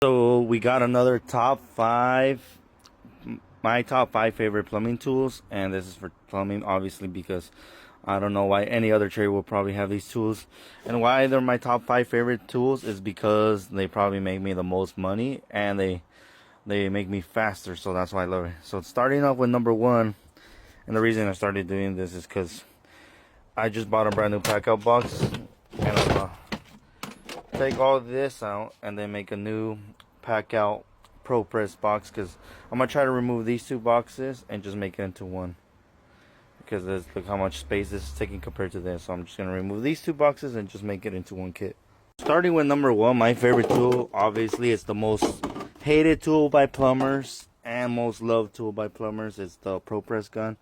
So we got another top 5, my top 5 favorite plumbing tools, and this is for plumbing obviously because I don't know why any other trade will probably have these tools. And why they're my top 5 favorite tools is because they probably make me the most money and they make me faster, so that's why I love it. So starting off with number 1, and the reason I started doing this is because I just bought a brand new pack out box, and I'm gonna take all this out and then make a new pack out ProPress box, because I'm gonna try to remove these 2 boxes and just make it into one, because look how much space this is taking compared to this. So I'm just gonna remove these 2 boxes and just make it into one kit. Starting with number 1, my favorite tool, obviously it's the most hated tool by plumbers and most loved tool by plumbers. It's the ProPress gun,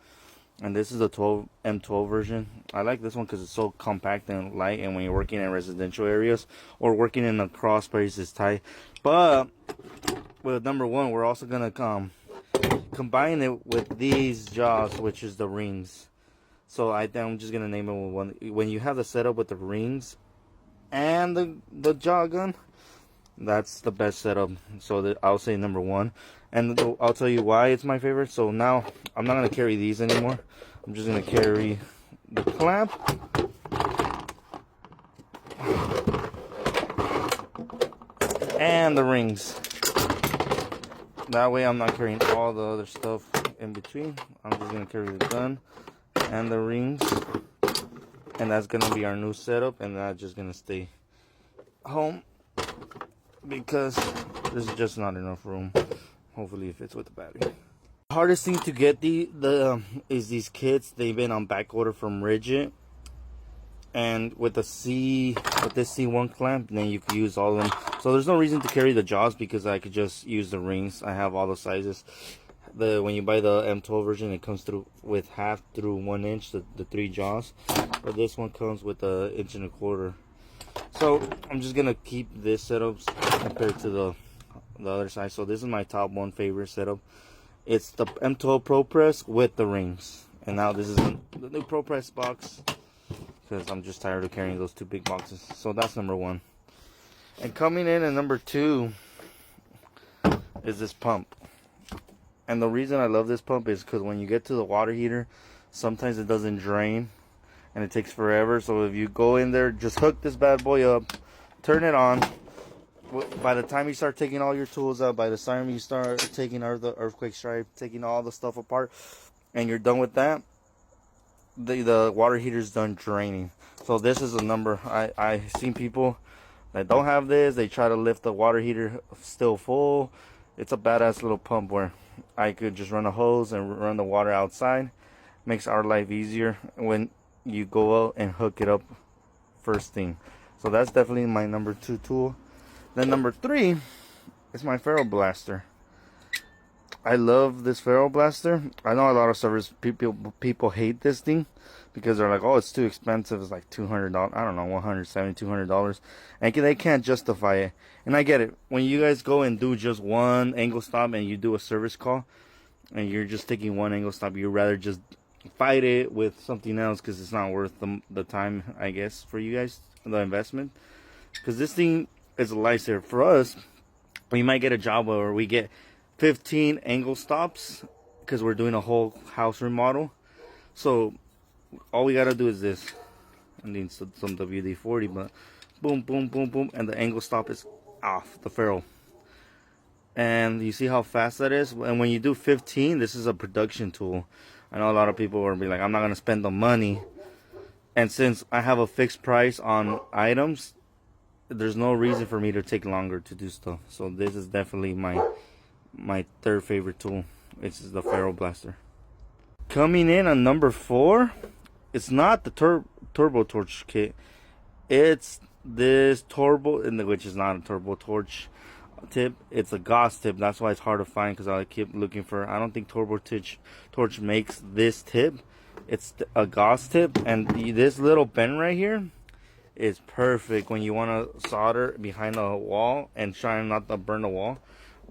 and this is the M12 version. I like this one because it's so compact and light, and when you're working in residential areas or working in a crawl space, it's tight. But with number 1, we're also gonna combine it with these jaws, which is the rings. So I'm just gonna name it with one. When you have the setup with the rings and the jaw gun, that's the best setup. So I'll say number 1, and I'll tell you why it's my favorite. So now I'm not gonna carry these anymore. I'm just gonna carry the clamp and the rings. That way I'm not carrying all the other stuff in between. I'm just gonna carry the gun and the rings, and that's gonna be our new setup, and that's just gonna stay home because there's just not enough room. Hopefully it fits with the battery. The hardest thing to get is these kits. They've been on back order from RIDGID, and with this C1 clamp, then you can use all of them. So there's no reason to carry the jaws because I could just use the rings. I have all the sizes. When you buy the M12 version, it comes through with 1/2 through 1 inch, the 3 jaws. But this one comes with 1 1/4 inch. So I'm just gonna keep this setup compared to the other side. So this is my top 1 favorite setup. It's the M12 ProPress with the rings. And now this is the new ProPress box, because I'm just tired of carrying those 2 big boxes. So that's number 1. And coming in at number 2 is this pump. And the reason I love this pump is because when you get to the water heater, sometimes it doesn't drain and it takes forever. So if you go in there, just hook this bad boy up, turn it on. By the time you start taking all your tools out, by the time you start taking the earthquake stripe, taking all the stuff apart, and you're done with that, the water heater's done draining. So this is a number. I've seen people that don't have this. They try to lift the water heater still full. It's a badass little pump where I could just run a hose and run the water outside. Makes our life easier when you go out and hook it up first thing. So that's definitely my number 2 tool. Then number 3 is my ferrule blaster. I love this ferrule blaster. I know a lot of service people hate this thing because they're like, oh, it's too expensive. It's like $200. I don't know, $170, $200, and they can't justify it. And I get it. When you guys go and do just one angle stop and you do a service call, and you're just taking one angle stop, you'd rather just fight it with something else because it's not worth the time, I guess, for you guys, the investment. Because this thing is a lifesaver for us. We might get a job where we get 15 angle stops because we're doing a whole house remodel. So all we gotta do is this. I need some WD-40, but boom, boom, boom, boom, and the angle stop is off the ferrule. And you see how fast that is. And when you do 15, this is a production tool. I know a lot of people will be like, I'm not gonna spend the money. And since I have a fixed price on items, there's no reason for me to take longer to do stuff. So this is definitely my 3rd favorite tool. It's the ferrule blaster. Coming in on number 4, it's not the turbo torch kit. It's this turbo, which is not a turbo torch tip. It's a Goss tip. That's why it's hard to find, because I keep looking for. I don't think turbo torch makes this tip. It's a Goss tip, and this little bend right here is perfect when you want to solder behind a wall and try not to burn the wall.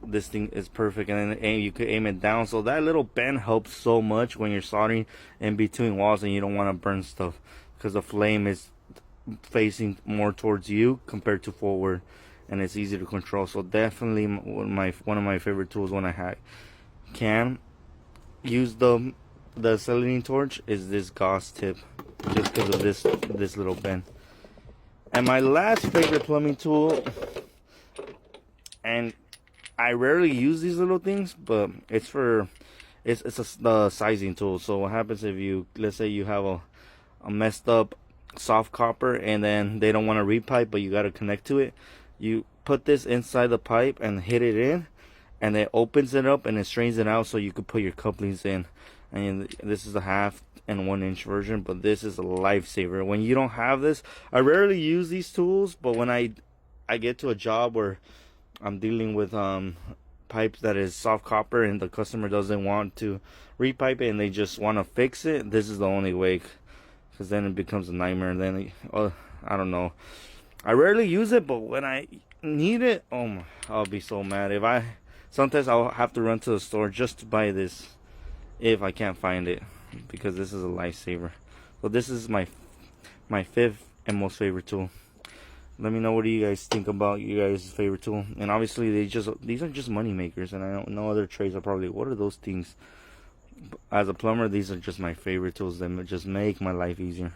This thing is perfect, and then you could aim it down. So that little bend helps so much when you're soldering in between walls and you don't want to burn stuff, because the flame is facing more towards you compared to forward. and it's easy to control. So definitely one of my favorite tools when I can use the acetylene torch is this Goss tip, just because of this little bend. And my last favorite plumbing tool, and I rarely use these little things, but it's the sizing tool. So what happens if let's say you have a messed up soft copper and then they don't want to repipe, but you got to connect to it, you put this inside the pipe and hit it in, and it opens it up and it strains it out so you could put your couplings in. And this is a 1/2 and 1 inch version, but this is a lifesaver. When you don't have this, I rarely use these tools, but when I get to a job where I'm dealing with pipes that is soft copper and the customer doesn't want to repipe it and they just want to fix it, this is the only way, because then it becomes a nightmare. And then I don't know, I rarely use it, but when I need it, I'll be so mad. Sometimes I'll have to run to the store just to buy this if I can't find it, because this is a lifesaver. So this is my 5th and most favorite tool. Let me know, what do you guys think about you guys' favorite tool? And obviously these are just money makers, and I don't know, other trades are probably, what are those things? As a plumber, these are just my favorite tools that just make my life easier.